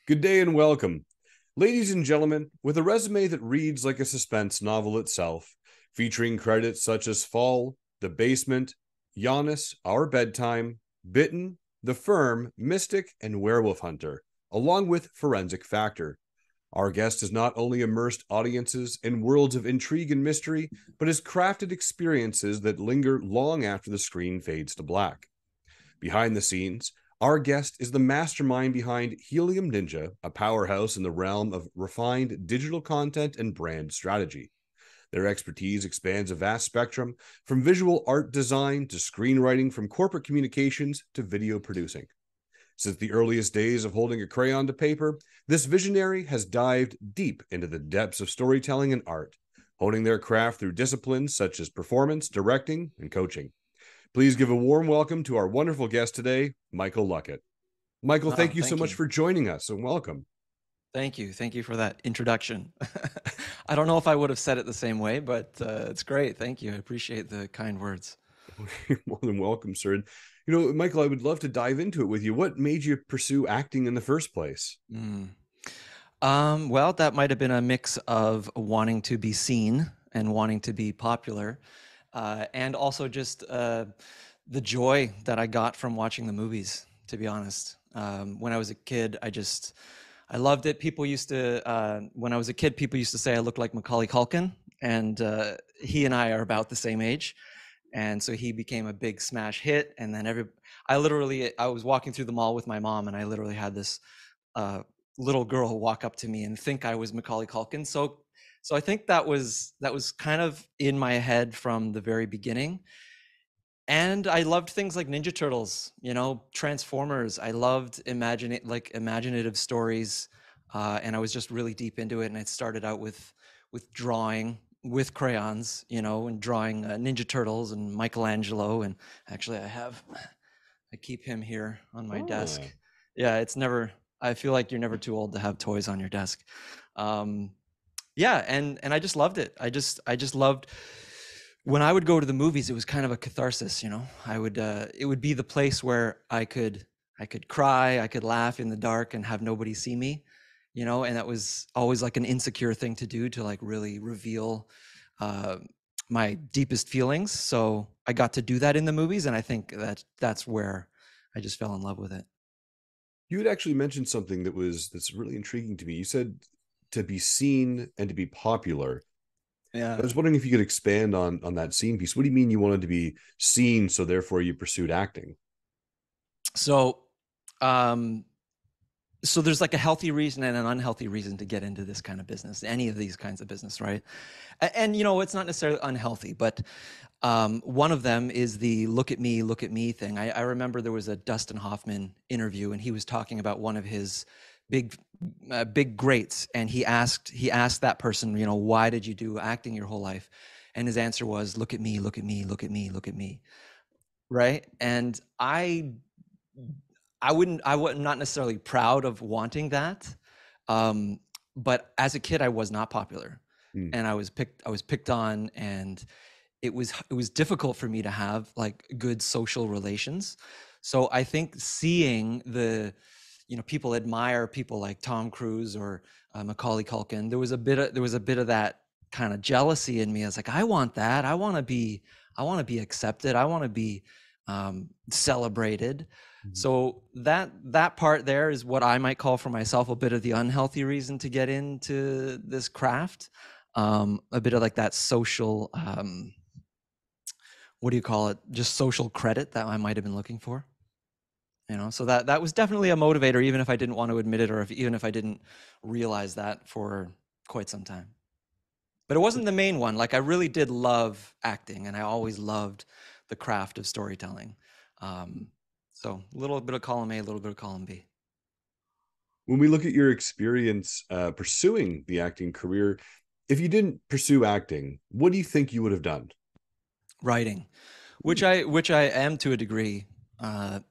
Good day and welcome. Ladies and gentlemen, with a resume that reads like a suspense novel itself, featuring credits such as Fall, The Basement, Giannis, Our Bedtime, Bitten, The Firm, Mystic, and Werewolf Hunter, along with Forensic Factor. Our guest has not only immersed audiences in worlds of intrigue and mystery, but has crafted experiences that linger long after the screen fades to black. Behind the scenes, our guest is the mastermind behind Helium Ninja, a powerhouse in the realm of refined digital content and brand strategy. Their expertise expands a vast spectrum, from visual art design to screenwriting, from corporate communications to video producing. Since the earliest days of holding a crayon to paper, this visionary has dived deep into the depths of storytelling and art, honing their craft through disciplines such as performance, directing, and coaching. Please give a warm welcome to our wonderful guest today, Michael Luckett. Michael, thank Oh, you so thank much you. for joining us and welcome. Thank you. Thank you for that introduction. I don't know if I would have said it the same way, but it's great. Thank you. I appreciate the kind words. You're more than welcome, sir. And, Michael, I would love to dive into it with you. What made you pursue acting in the first place? Mm. Well, that might have been a mix of wanting to be seen and wanting to be popular, and also just the joy that I got from watching the movies, to be honest. When I was a kid, I loved it. When I was a kid, people used to say I looked like Macaulay Culkin, and he and I are about the same age. And so he became a big smash hit. And then I was walking through the mall with my mom, and I literally had this uh, little girl walk up to me and think I was Macaulay Culkin. So I think that was kind of in my head from the very beginning. And I loved things like Ninja Turtles, Transformers. I loved imaginative stories, and I was just really deep into it. And I started out with drawing with crayons, and drawing Ninja Turtles and Michelangelo. And actually, I keep him here on my desk. Ah, Yeah, it's never. I feel like you're never too old to have toys on your desk. Um, yeah, and I just loved it. I just loved when I would go to the movies. It was kind of a catharsis. It would be the place where I could cry, I could laugh in the dark and have nobody see me, and that was always like an insecure thing to do, to like really reveal uh, my deepest feelings. So I got to do that in the movies, and I think that's where I just fell in love with it. you had actually mentioned something that's really intriguing to me. You said to be seen and to be popular. I Yeah. was wondering if you could expand on that scene piece. What do you mean you wanted to be seen, so therefore you pursued acting? So, um, so there's like a healthy reason and an unhealthy reason to get into this kind of business, any of these kinds of business, right? And it's not necessarily unhealthy, but one of them is the look at me thing. I remember there was a Dustin Hoffman interview, and he was talking about one of his big, big greats, and he asked that person, why did you do acting your whole life? And his answer was, look at me, look at me, look at me, look at me, right? And I was not necessarily proud of wanting that, um, but as a kid, I was not popular, Hmm. and I was picked on, and it was difficult for me to have like good social relations. So I think seeing people admire people like Tom Cruise or Macaulay Culkin, there was a bit of that kind of jealousy in me. I was like, I want that. I want to be accepted. I want to be celebrated. So that part there is what I might call for myself a bit of the unhealthy reason to get into this craft. A bit of like that social, what do you call it? Just social credit that I might have been looking for. So that was definitely a motivator, even if I didn't want to admit it, or even if I didn't realize that for quite some time. But it wasn't the main one. Like, I really did love acting, and I always loved the craft of storytelling. Um, so a little bit of column A, a little bit of column B. When we look at your experience pursuing the acting career, if you didn't pursue acting, what do you think you would have done? Writing, which Hmm. I am to a degree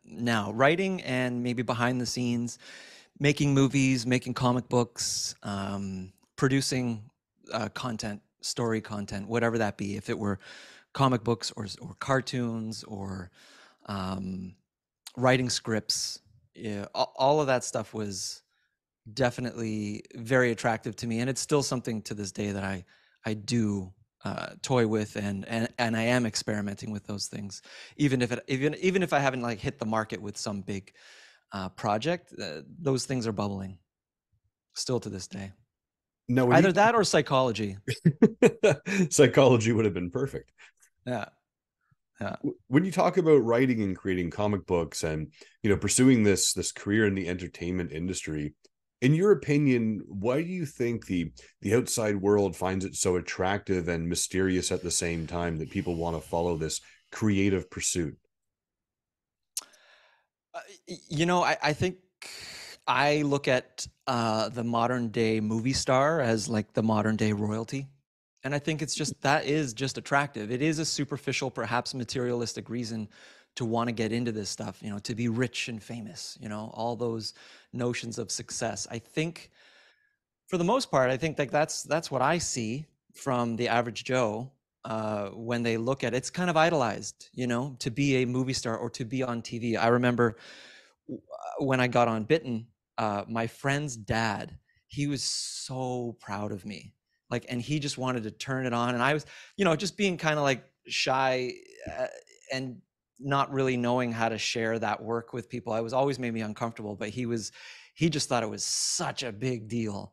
now. Writing and maybe behind the scenes, making movies, making comic books, producing content, story content, whatever that be. If it were comic books or cartoons or um, writing scripts, yeah, all of that stuff was definitely very attractive to me, and it's still something to this day that I do toy with, and I am experimenting with those things, even if I haven't like hit the market with some big project. Those things are bubbling still to this day. Now, when you Either that or psychology. psychology would have been perfect. Yeah, yeah. When you talk about writing and creating comic books and pursuing this career in the entertainment industry, in your opinion, why do you think the outside world finds it so attractive and mysterious at the same time that people want to follow this creative pursuit? I think I look at the modern day movie star as like the modern day royalty. And I think that is just attractive. It is a superficial, perhaps materialistic reason to want to get into this stuff, to be rich and famous, all those notions of success. I think for the most part, I think like that's what I see from the average Joe when they look at it. It's kind of idolized, to be a movie star or to be on TV. I remember when I got on Bitten, my friend's dad, he was so proud of me. Like, and he just wanted to turn it on. And I was, just being kind of like shy uh, and not really knowing how to share that work with people. I was always made me uncomfortable, but he just thought it was such a big deal.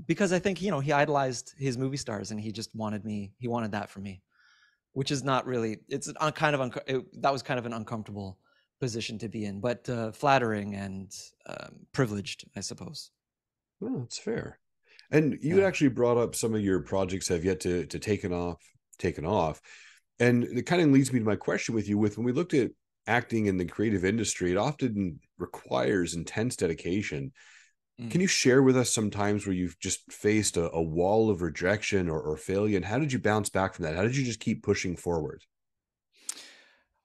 Because I think, he idolized his movie stars and he wanted that for me, which is not really, it's that was kind of an uncomfortable position to be in, but flattering and privileged, I suppose. Oh, that's fair. And you had Yeah. actually brought up some of your projects have yet to taken off. And it kind of leads me to my question with you with when we looked at acting in the creative industry, it often requires intense dedication. Can Mm. you share with us some times where you've just faced a wall of rejection or failure? And how did you bounce back from that? How did you just keep pushing forward?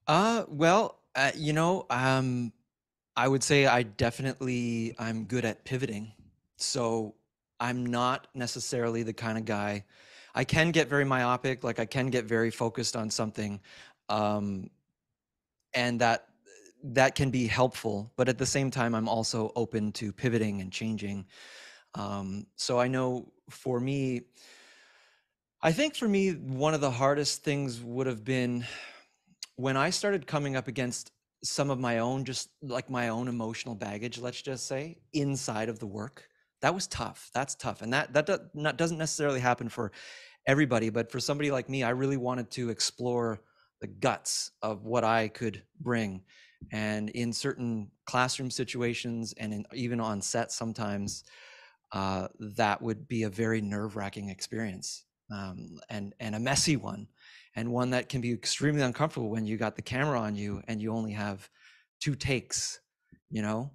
Well, I would say I'm good at pivoting. So I'm not necessarily the kind of guy. I can get very myopic, like I can get very focused on something. Um, and that can be helpful, but at the same time I'm also open to pivoting and changing. So I know for me, I think for me one of the hardest things would have been when I started coming up against some of my own, just like my own emotional baggage, let's just say, inside of the work. That was tough. That's tough. And that doesn't necessarily happen for everybody, but for somebody like me, I really wanted to explore the guts of what I could bring. And in certain classroom situations and even on set sometimes, that would be a very nerve-wracking experience, and a messy one, and one that can be extremely uncomfortable when you got the camera on you and you only have two takes, you know.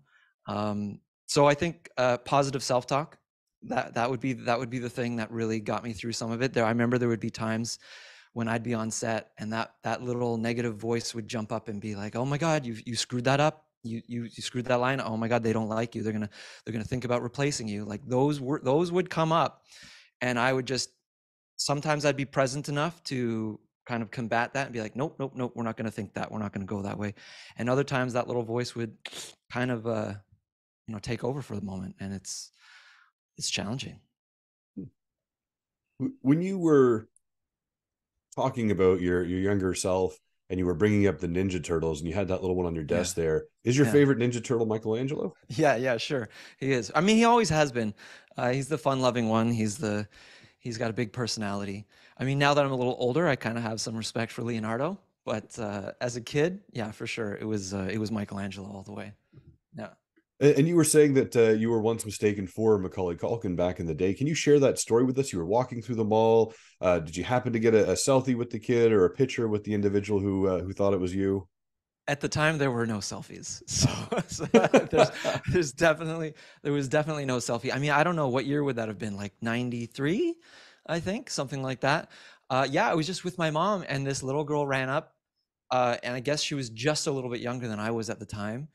So I think positive self-talk, that would be the thing that really got me through some of it. I remember there would be times when I'd be on set and that little negative voice would jump up and be like, "Oh my God, you screwed that up. You screwed that line. Oh my God, they don't like you. They're gonna think about replacing you." Like those would come up, and I would just sometimes I'd be present enough to kind of combat that and be like, "Nope, nope, nope. We're not gonna think that. We're not gonna go that way." And other times that little voice would kind of take over for the moment, and it's challenging. When you were talking about your younger self and you were bringing up the Ninja Turtles and you had that little one on your Yeah, desk there, is your yeah. favorite Ninja Turtle Michelangelo? Yeah, yeah, sure. He is. I mean, he always has been. He's the fun-loving one. He's got a big personality. I mean, now that I'm a little older, I kind of have some respect for Leonardo. But as a kid, yeah, for sure, it was Michelangelo all the way. Yeah. And you were saying that you were once mistaken for Macaulay Culkin back in the day. Can you share that story with us? You were walking through the mall. Did you happen to get a selfie with the kid or a picture with the individual who thought it was you? At the time, there were no selfies, so, Oh. so there's there was definitely no selfie. I mean, I don't know what year would that have been, like 93, I think, something like that. Yeah, I was just with my mom, and this little girl ran up, and I guess she was just a little bit younger than I was at the time,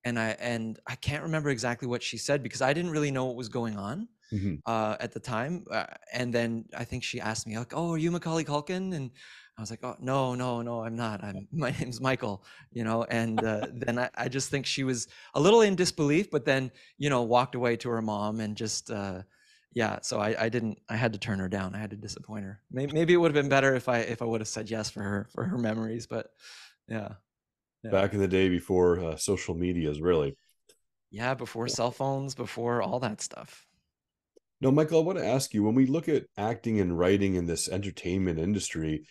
and I can't remember exactly what she said because I didn't really know what was going on. Mhm. at the time. And then I think she asked me like, "Oh, are you Macaulay Culkin?" And I was like, "Oh, no, no, no, I'm not. My name's Michael," and then I just think she was a little in disbelief, but then, walked away to her mom and just, yeah. So I didn't, I had to turn her down. I had to disappoint her. Maybe it would have been better if I would have said yes for her memories, but yeah, yeah. Back in the day before social medias, really. Yeah, before cell phones, before all that stuff. No, Michael, I want to ask you, when we look at acting and writing in this entertainment industry,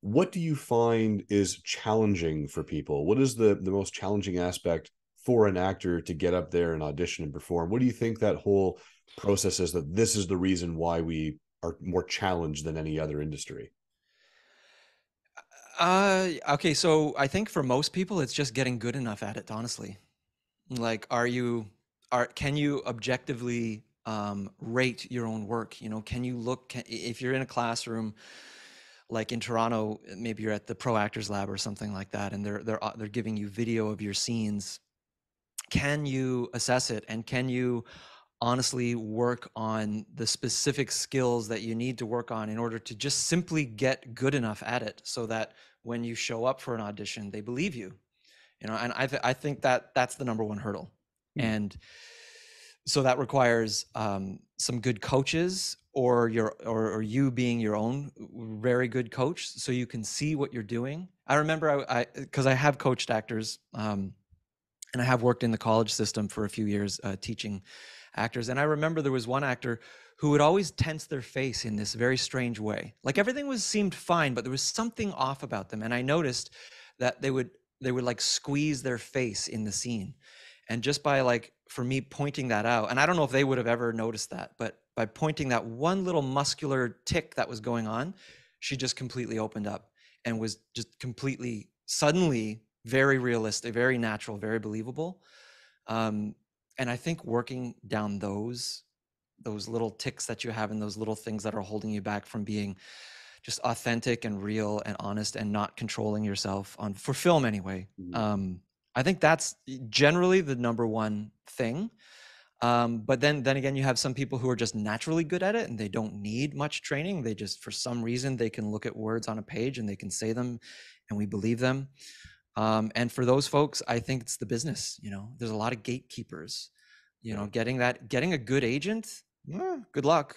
what do you find is challenging for people? What is the most challenging aspect for an actor to get up there and audition and perform? What do you think that whole process is, that this is the reason why we are more challenged than any other industry? Okay, so I think for most people, it's just getting good enough at it, honestly. Like, can you objectively rate your own work? Can you if you're in a classroom, like in Toronto, maybe you're at the Pro Actors Lab or something like that, and they're giving you video of your scenes. Can you assess it, and can you honestly work on the specific skills that you need to work on in order to just simply get good enough at it, so that when you show up for an audition, they believe you? And I think that that's the number one hurdle. Hmm. And so that requires some good coaches, or you being your own very good coach, so you can see what you're doing. I remember, I because I have coached actors, and I have worked in the college system for a few years, teaching actors. And I remember there was one actor who would always tense their face in this very strange way. Like everything seemed fine, but there was something off about them. And I noticed that they would like squeeze their face in the scene. And just by, like, for me pointing that out, and I don't know if they would have ever noticed that, but by pointing that one little muscular tick that was going on, she just completely opened up and was just completely suddenly very realistic, very natural, very believable. Um, and I think working down those little ticks that you have, and those little things that are holding you back from being just authentic and real and honest and not controlling yourself on for film anyway. Mhm. I think that's generally the number one thing. But then again, you have some people who are just naturally good at it and they don't need much training. They just, for some reason, they can look at words on a page and they can say them, and we believe them. And for those folks, I think it's the business. There's a lot of gatekeepers. Yeah. Getting a good agent, good luck.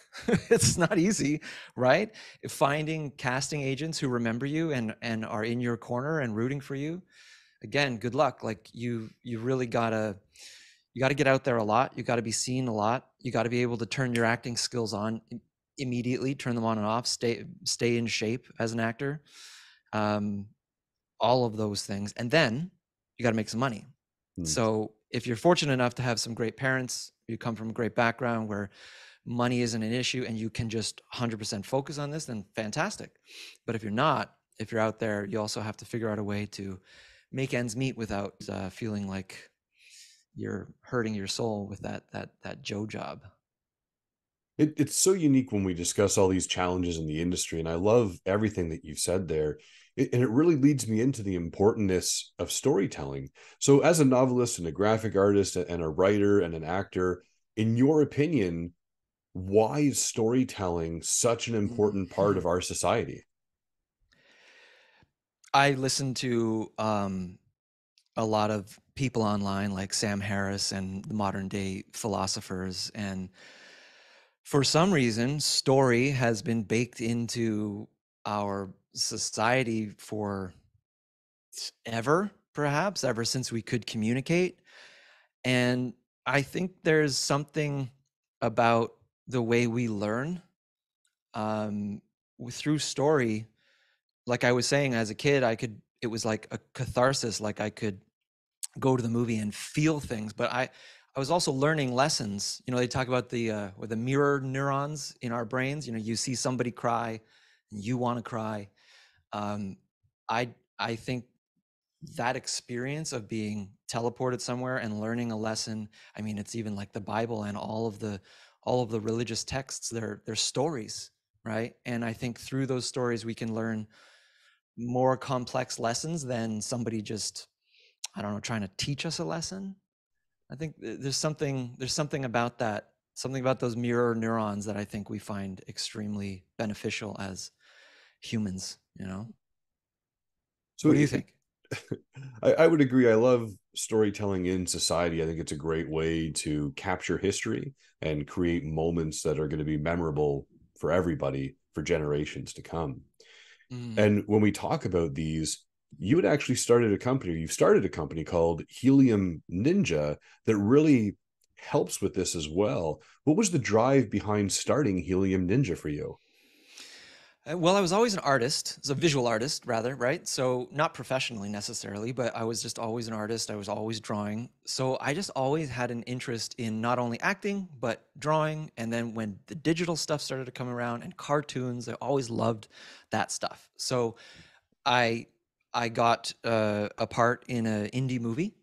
It's not easy, right? Finding casting agents who remember you and are in your corner and rooting for you, again, good luck. Like, you really gotta get out there a lot. You got to be seen a lot. You got to be able to turn your acting skills on immediately, turn them on and off, stay in shape as an actor. Um, all of those things. And then you got to make some money. Hmm. So if you're fortunate enough to have some great parents, you come from a great background where money isn't an issue and you can just 100% focus on this, then fantastic. But if you're not, if you're out there, you also have to figure out a way to make ends meet without feeling like you're hurting your soul with that Joe job. It's so unique when we discuss all these challenges in the industry, and I love everything that you've said there. And it really leads me into the importance of storytelling. So, as a novelist and a graphic artist and a writer and an actor, in your opinion, why is storytelling such an important part of Mhm. our society? I listen to a lot of people online like Sam Harris and the modern day philosophers. And for some reason, story has been baked into our society for ever, perhaps, ever since we could communicate. And I think there's something about the way we learn, um, through story. Like I was saying, as a kid, it was like a catharsis, like I could go to the movie and feel things, but I was also learning lessons. They talk about with the mirror neurons in our brains. You see somebody cry and you want to cry. um I think that experience of being teleported somewhere and learning a lesson, I mean, it's even like the Bible and all of the religious texts, they're stories, right? And I think through those stories we can learn more complex lessons than somebody just, I don't know, trying to teach us a lesson. I think there's something about that. Something about those mirror neurons that I think we find extremely beneficial as humans, you know? So What do you think? I would agree. I love storytelling in society. I think it's a great way to capture history and create moments that are going to be memorable for everybody for generations to come. Mm. And when we talk about these, you had actually started a company, or you've started a company called Helium Ninja that really helps with this as well. What was the drive behind starting Helium Ninja for you? Well, I was always an artist, as a visual artist, rather, right? So, not professionally necessarily, but I was just always an artist. I was always drawing. So, I just always had an interest in not only acting, but drawing. And then when the digital stuff started to come around and cartoons, I always loved that stuff. So, I I got a part in an indie movie,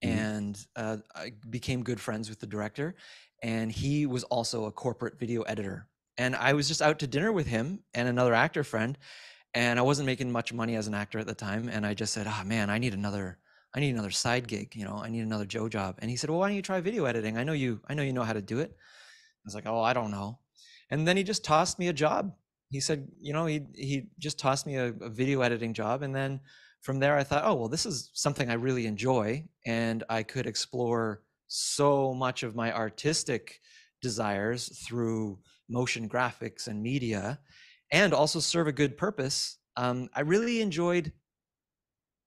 Mm-hmm. and I became good friends with the director, and he was also a corporate video editor. And I was just out to dinner with him and another actor friend, and I wasn't making much money as an actor at the time. And I just said, "Oh man, I need another side gig. You know, I need another Joe job." And he said, "Well, why don't you try video editing? I know you know how to do it." I was like, "Oh, I don't know." And then he just tossed me a job. He said, you know, he just tossed me a video editing job. And then from there, I thought, oh, well, this is something I really enjoy, and I could explore so much of my artistic desires through motion graphics and media, and also serve a good purpose. I really enjoyed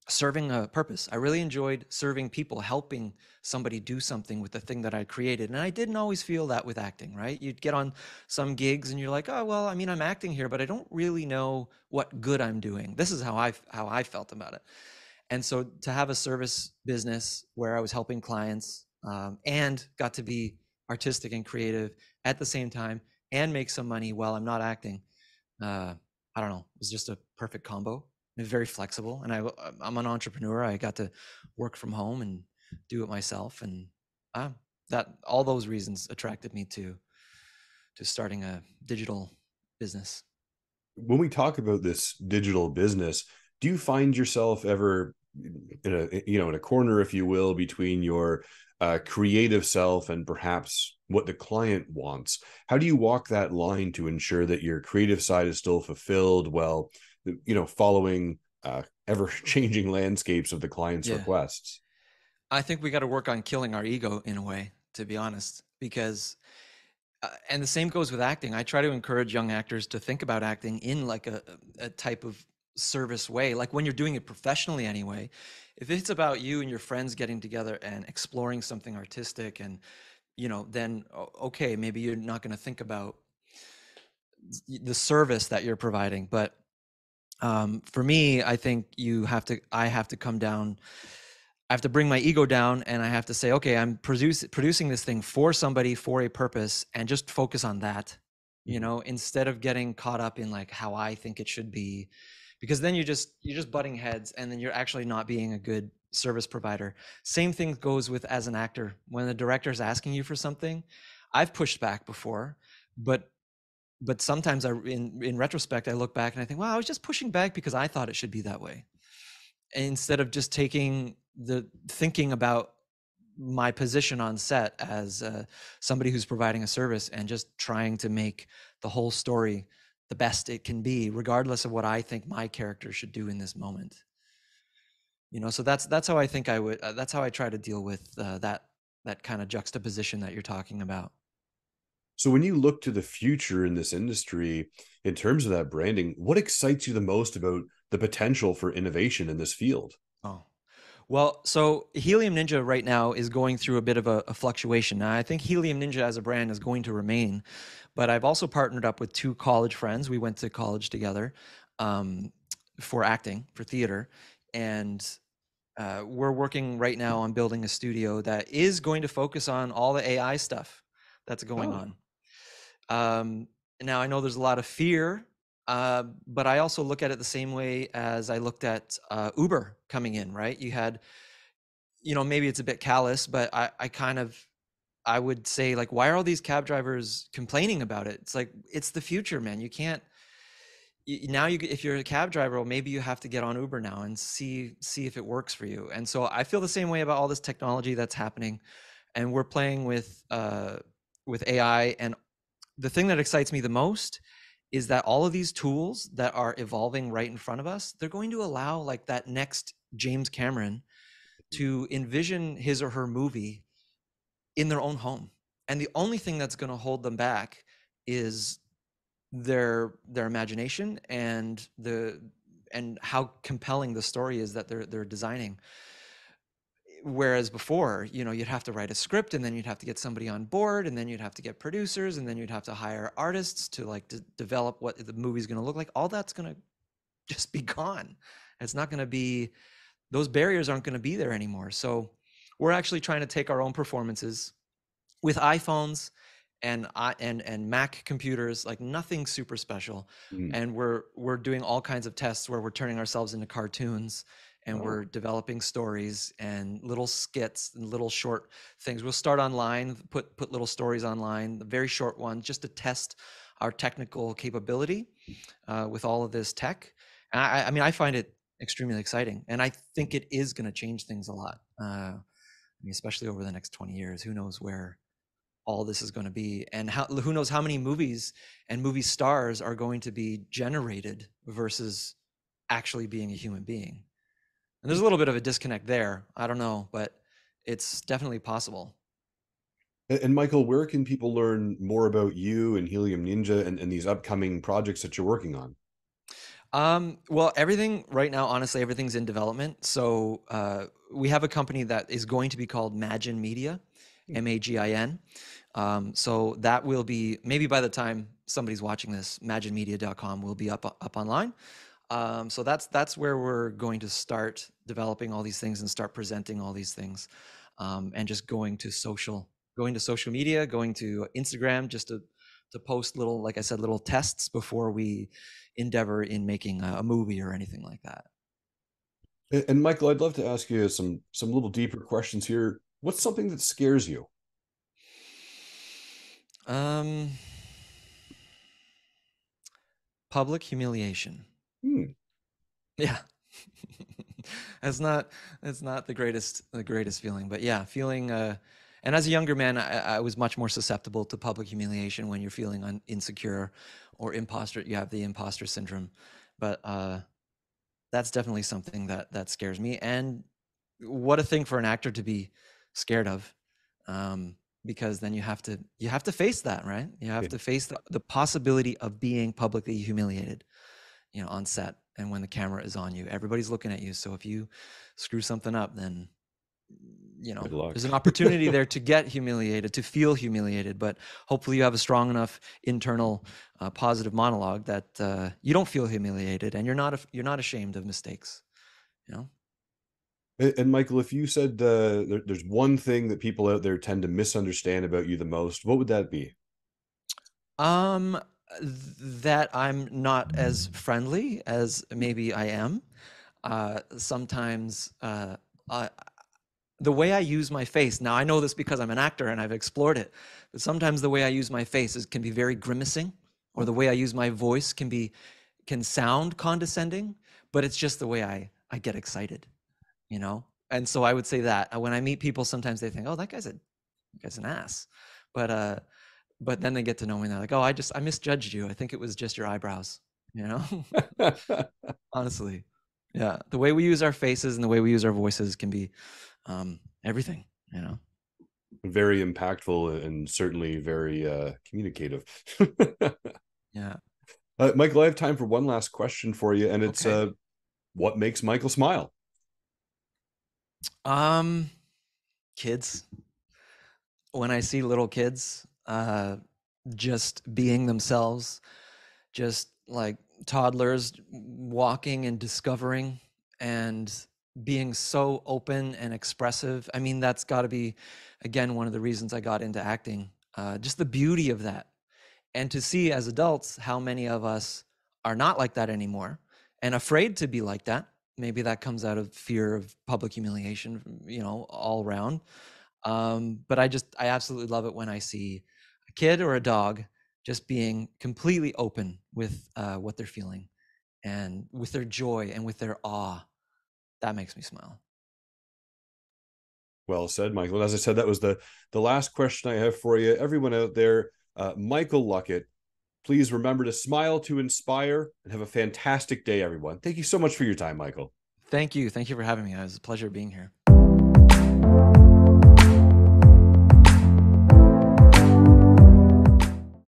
serving a purpose. I really enjoyed serving people, helping somebody do something with the thing that I created. And I didn't always feel that with acting, right? You'd get on some gigs and you're like, "Oh, well, I mean, I'm acting here, but I don't really know what good I'm doing." This is how I felt about it. And so to have a service business where I was helping clients, and got to be artistic and creative at the same time and make some money while I'm not acting, uh, I don't know, it was just a perfect combo. It's very flexible, and I'm an entrepreneur. I got to work from home and do it myself, and uh, that all those reasons attracted me to starting a digital business. When we talk about this digital business, do you find yourself ever in in a corner, if you will, between your creative self and perhaps what the client wants? How do you walk that line to ensure that your creative side is still fulfilled while following ever changing landscapes of the client's Yeah, requests? I think we got to work on killing our ego in a way, to be honest, because and the same goes with acting. I try to encourage young actors to think about acting in like a type of service way, like when you're doing it professionally anyway. If it's about you and your friends getting together and exploring something artistic, and then okay, maybe you're not going to think about the service that you're providing. But for me, I think I have to come down. I have to bring my ego down, and I have to say, okay, I'm producing this thing for somebody for a purpose, and just focus on that, Mhm. instead of getting caught up in like how I think it should be, because then you're just butting heads, and then you're actually not being a good service provider. Same thing goes with as an actor. When the director is asking you for something, I've pushed back before, but sometimes in retrospect, I look back and I think, wow, I was just pushing back because I thought it should be that way, instead of just thinking about my position on set as somebody who's providing a service, and just trying to make the whole story the best it can be, regardless of what I think my character should do in this moment. So that's how I think I would. That's how I try to deal with that kind of juxtaposition that you're talking about. So when you look to the future in this industry, in terms of that branding, what excites you the most about the potential for innovation in this field? Oh, well, so Helium Ninja right now is going through a bit of a fluctuation. Now, I think Helium Ninja as a brand is going to remain, but I've also partnered up with two college friends. We went to college together, um, for acting, for theater, and we're working right now on building a studio that is going to focus on all the AI stuff that's going Ah, on. Um, Now, I know there's a lot of fear, but I also look at it the same way as I looked at Uber coming in, right? You had, maybe it's a bit callous, but I would say, like, why are all these cab drivers complaining about it? It's like, it's the future, man. You can't, now if you're a cab driver, well, maybe you have to get on Uber now and see if it works for you. And so I feel the same way about all this technology that's happening. And we're playing with with AI. And the thing that excites me the most is that all of these tools that are evolving right in front of us, they're going to allow like that next James Cameron to envision his or her movie in their own home. And the only thing that's going to hold them back is their imagination and how compelling the story is that they're designing. Whereas before, you'd have to write a script, and then you'd have to get somebody on board, and then you'd have to get producers, and then you'd have to hire artists to like develop what the movie's going to look like. All that's going to just be gone. It's not going to be, those barriers aren't going to be there anymore. So we're actually trying to take our own performances with iPhones and Mac computers, like nothing super special. Mm. And we're doing all kinds of tests where we're turning ourselves into cartoons, and Oh. we're developing stories and little skits and little short things. We'll start online, put little stories online, very short ones, just to test our technical capability with all of this tech. And I mean, I find it extremely exciting, and I think it is going to change things a lot. I mean, especially over the next 20 years, who knows where all this is going to be, and who knows how many movies and movie stars are going to be generated versus actually being a human being. And there's a little bit of a disconnect there. I don't know, but it's definitely possible. And Michael, where can people learn more about you and Helium Ninja and these upcoming projects that you're working on? Well, everything right now, honestly, everything's in development. So we have a company that is going to be called Magin Media, Magin. So that will be, maybe by the time somebody's watching this, maginmedia.com will be up online. So that's where we're going to start developing all these things and start presenting all these things, and just going to social media, going to Instagram, just to post little, like I said, little tests before we endeavor in making a movie or anything like that. And Michael, I'd love to ask you some little deeper questions here. What's something that scares you? Um, Public humiliation. Hmm. Yeah. That's not the greatest feeling, but yeah, feeling and as a younger man, I was much more susceptible to public humiliation when you're feeling insecure or imposter. You have the imposter syndrome, but that's definitely something that scares me. And what a thing for an actor to be scared of, because then you have to face that, right? You have Yeah. to face the possibility of being publicly humiliated, on set, and when the camera is on you, everybody's looking at you. So if you screw something up, then Good luck. there's an opportunity there to get humiliated, to feel humiliated. But hopefully you have a strong enough internal positive monologue that you don't feel humiliated, and you're not ashamed of mistakes. you know And Michael, if you said there's one thing that people out there tend to misunderstand about you the most, what would that be? um that I'm not as friendly as maybe I am. Sometimes uh, the way I use my face, now I know this because I'm an actor and I've explored it, but sometimes the way I use my face can be very grimacing, or the Okay. way I use my voice can sound condescending, but it's just the way I get excited, you know? And so I would say that when I meet people, sometimes they think, oh, that guy's an ass. But but then they get to know me and they're like, oh, I misjudged you. I think it was just your eyebrows, you know? Honestly. Yeah. The way we use our faces and the way we use our voices can be everything. Very impactful and certainly very communicative. Yeah. Michael, I have time for one last question for you, and it's Okay. what makes Michael smile? Um, Kids. When I see little kids just being themselves, just like toddlers walking and discovering and being so open and expressive. I mean, that's got to be, again, one of the reasons I got into acting. Just the beauty of that. And to see as adults how many of us are not like that anymore and afraid to be like that. Maybe that comes out of fear of public humiliation, all around. But I absolutely love it when I see a kid or a dog just being completely open with what they're feeling and with their joy and with their awe. That makes me smile. Well said, Michael. And as I said, that was the last question I have for you. Everyone out there, Michael Luckett, please remember to smile to inspire and have a fantastic day, everyone. Thank you so much for your time, Michael. Thank you. Thank you for having me. It was a pleasure being here.